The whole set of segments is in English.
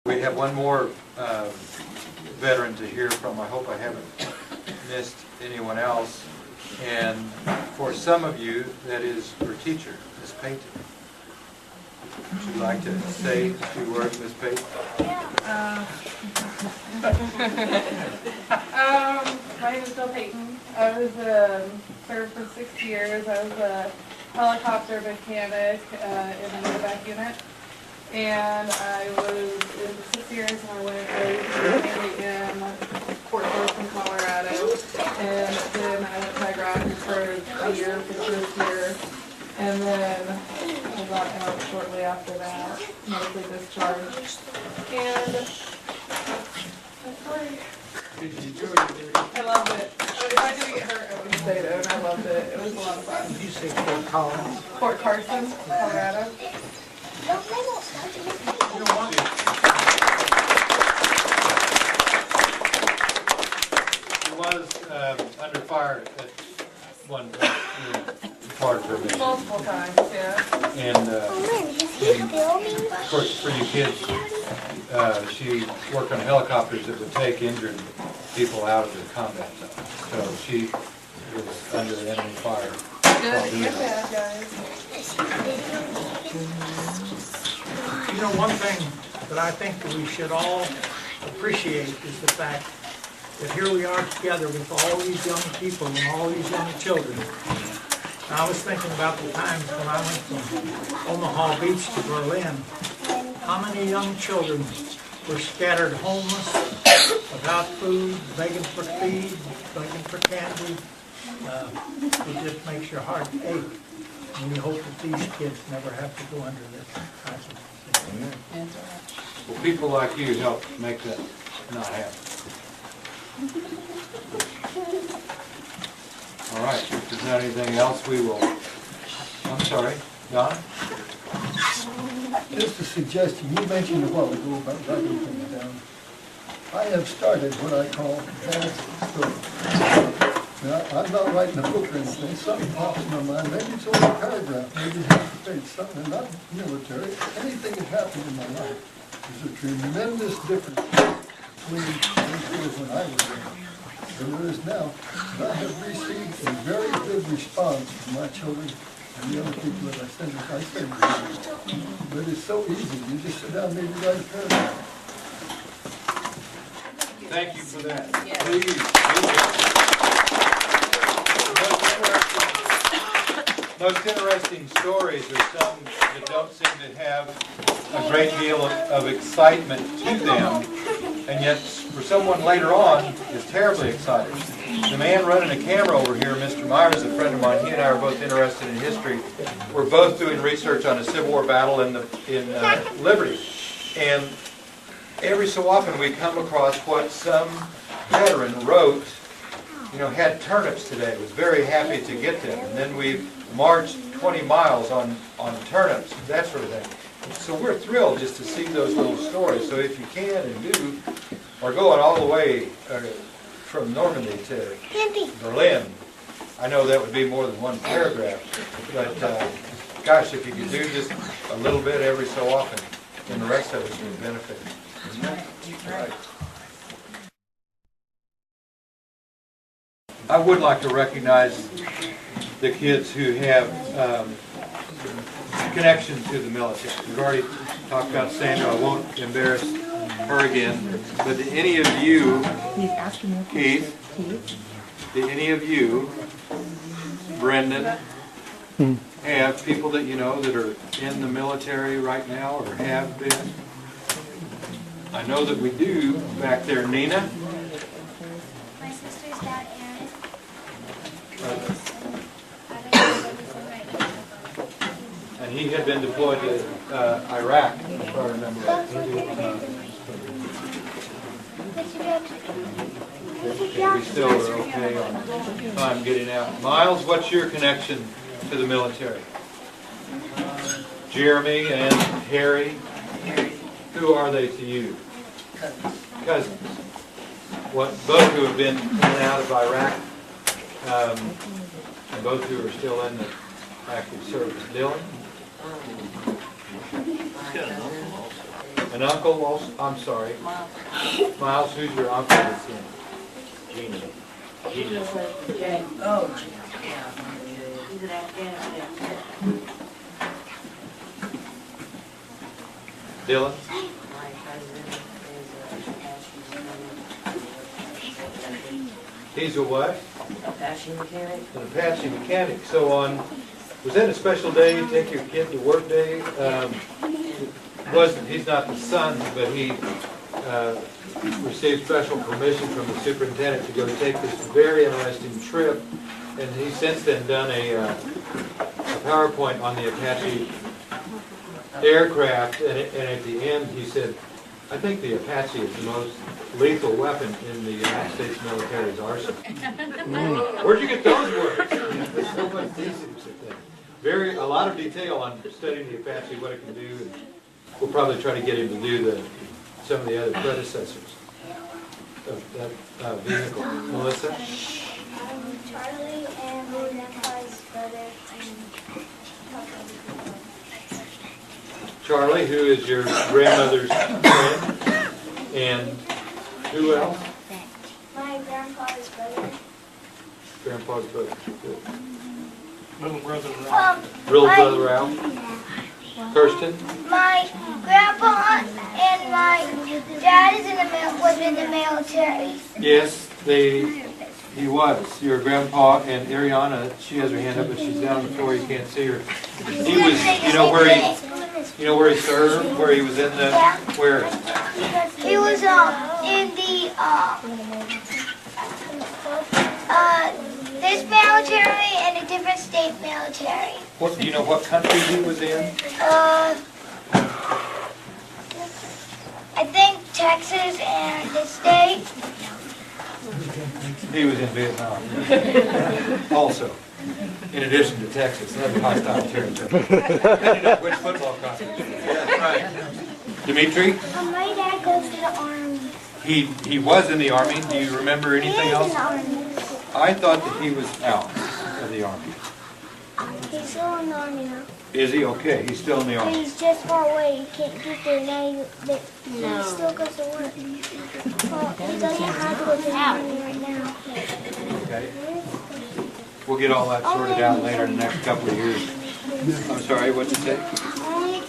We have one more veteran to hear from. I hope I haven't missed anyone else. And for some of you, that is your teacher, Miss Payton. Would you like to say a few words, Miss Payton? My name is Bill Payton. I was served for 6 years. I was a helicopter mechanic in the medevac unit. And I was in 6 years, and I went mainly in Fort Worth, Colorado. And then I went to Iraq for a year, the first year. And then I got out shortly after that, medically discharged. And I loved it. If I didn't get hurt, I would stay there, and I loved it. It was a lot of fun. Did you say Fort Collins? Fort Carson, Colorado. She was under fire at one part of her mission. Multiple times, yeah. And of course, for you kids, she worked on helicopters that would take injured people out of the combat zone. So she was under enemy fire. Good and bad, guys. You know, one thing that I think that we should all appreciate is the fact that here we are together with all these young people and all these young children. And I was thinking about the times when I went from Omaha Beach to Berlin. How many young children were scattered homeless, without food, begging for feed, begging for candy. It just makes your heart ache. And we hope that these kids never have to go under this type of thing. Well, people like you help make that not happen. All right, if there's not anything else, we will, I'm sorry, Don? Just a suggestion, you mentioned a while ago about writing things down. I have started what I call fast stories. Now, I'm not writing a book or anything, something pops in my mind, maybe it's only a paragraph, maybe half a page, something not military, anything that happened in my life. There's a tremendous difference between when I was there than there is now. And I have received a very good response from my children and the other people that I send to. But it's so easy, you just sit down and maybe write a paragraph. Thank you for that. Please. Most interesting stories are some that don't seem to have a great deal of excitement to them, and yet for someone later on is terribly excited. The man running a camera over here, Mr. Myers, a friend of mine, he and I are both interested in history. We're both doing research on a Civil War battle in Liberty. And every so often we come across what some veteran wrote, you know, had turnips today, was very happy to get them. And then we marched 20 miles on turnips, that sort of thing. So we're thrilled just to see those little stories. So if you can and do, or going all the way from Normandy to Berlin, I know that would be more than one paragraph, but gosh, if you could do just a little bit every so often, then the rest of us would benefit. Right. I would like to recognize the kids who have connection to the military. We've already talked about Sandra. I won't embarrass her again. But do any of you, Keith, do any of you, Brendan, have people that you know that are in the military right now or have been? I know that we do back there. Nina? My sister's dad, Aaron. And he had been deployed to Iraq, if I remember right. We still are okay on time getting out. Miles, what's your connection to the military? Jeremy and Harry? Who are they to you? Cousins. Both who have been in and out of Iraq, and both who are still in the active service. Dylan? An uncle also, I'm sorry. Miles, who's your uncle that's in? Gina. Gina. Oh, yeah. He's in Afghanistan. Dylan? My husband is He's a what? a Apache mechanic. An Apache mechanic. So on, was that a special day, you take your kid to work day? Wasn't, he's not the son, but he received special permission from the superintendent to go take this very interesting trip. And he's since then done a PowerPoint on the Apache aircraft. And at the end, he said, I think the Apache is the most lethal weapon in the United States military's arsenal. Where'd you get those words? There's so much research there. A lot of detail on studying the Apache, what it can do. And we'll probably try to get him to do some of the other predecessors of that vehicle. Melissa? Charlie and my grandpa's brother Charlie, who is your grandmother's friend, and who else? my grandpa's brother. Grandpa's brother. Good. Little brother. Real brother Ralph. Kirsten? My grandpa and my dad was in the military. Yes, he was. Your grandpa and Ariana, she has her hand up, but she's down on the floor. You can't see her. He was, you know where he served, where he was in the, where? He was in the this military and a different state military. What, do you know what country he was in? I think Texas and the state. He was in Vietnam. Also, in addition to Texas, another hostile territory. Depending on which football conference. Yeah, right. Dimitri? My dad goes to the army. He was in the Army. Do you remember anything else? I thought that he was out of the Army. He's still in the army now. Is he? Okay, he's still in the But Army. he's just far away. He can't get there now. He still goes to work. Well, he doesn't have to go to the army right now. Okay. We'll get all that sorted out later in the next couple of years. I'm sorry, what'd you say? Only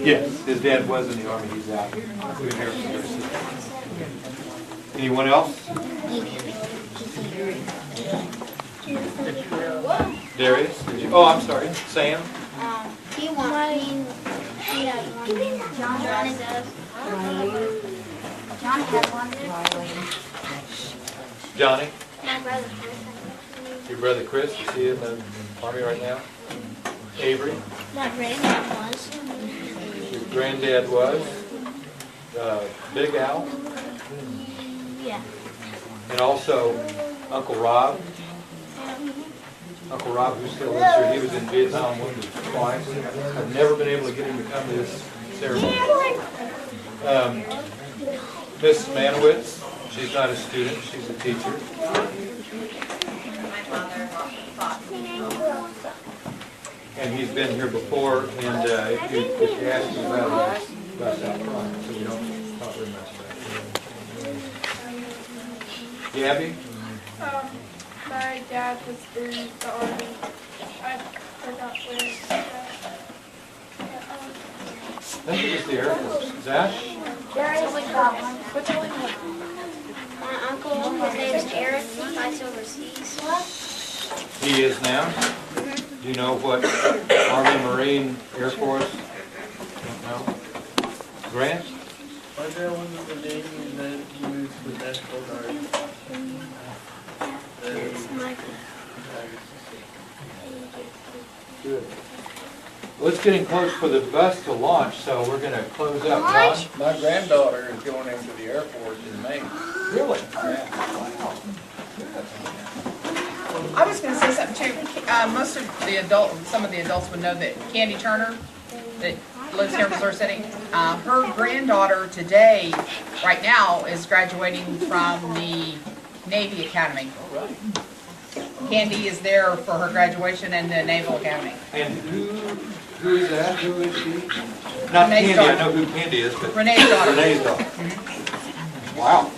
Yes, his dad was in the Army. He's out. We hear from very soon. Anyone else? Darius? Did you? Oh, I'm sorry. Sam? He wants me. John does. John has one. Johnny? My brother. Your brother Chris? Is he in the Army right now? Avery? My granddad was. Your granddad was? Big Al? Yeah. And also Uncle Rob? Uncle Rob, who still lives here, he was in Vietnam wounded twice. I've never been able to get him to come to this ceremony. Miss Manowitz, she's not a student, she's a teacher. And he's been here before, and if you ask him about it, that's out front, so you don't talk very much about it. Gabby? My dad was in the army. I forgot where. I think it's the Air Force. Zach? What's only one? My uncle, his name is Eric. He fights overseas. He is now? Do you know what Army, Marine, Air Force? Don't know. Grant? My dad was in the Navy and then he moved to the National Guard. Good. Well, it's getting close for the bus to launch, so we're going to close up. John? My granddaughter is going into the Air Force in May. Really? I was going to say something too. Most of the some of the adults would know that Candy Turner, that lives here in Missouri City, her granddaughter today, right now, is graduating from the Navy Academy. Candy is there for her graduation and the Naval Academy. And who is that? Who is she? Not Renee's Candy, I daughter. know who Candy is, but Renee's daughter. Renee's daughter. Wow.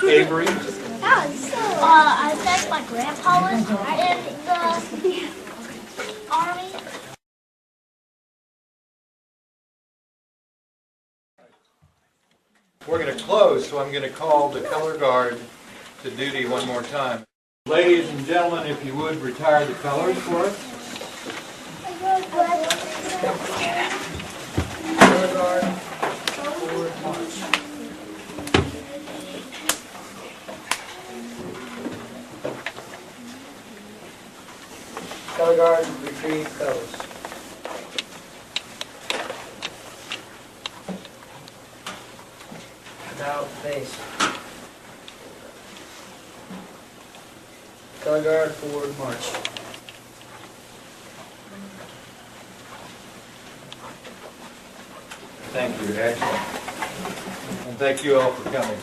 Avery, I think my grandpa was in the army. we're going to close, so I'm going to call the color guard to duty one more time. Ladies and gentlemen, if you would retire the colors for us. Color guard, forward march. Color guard, retrieve colors. Now face. Color guard, forward march. Thank you, excellent. And thank you all for coming.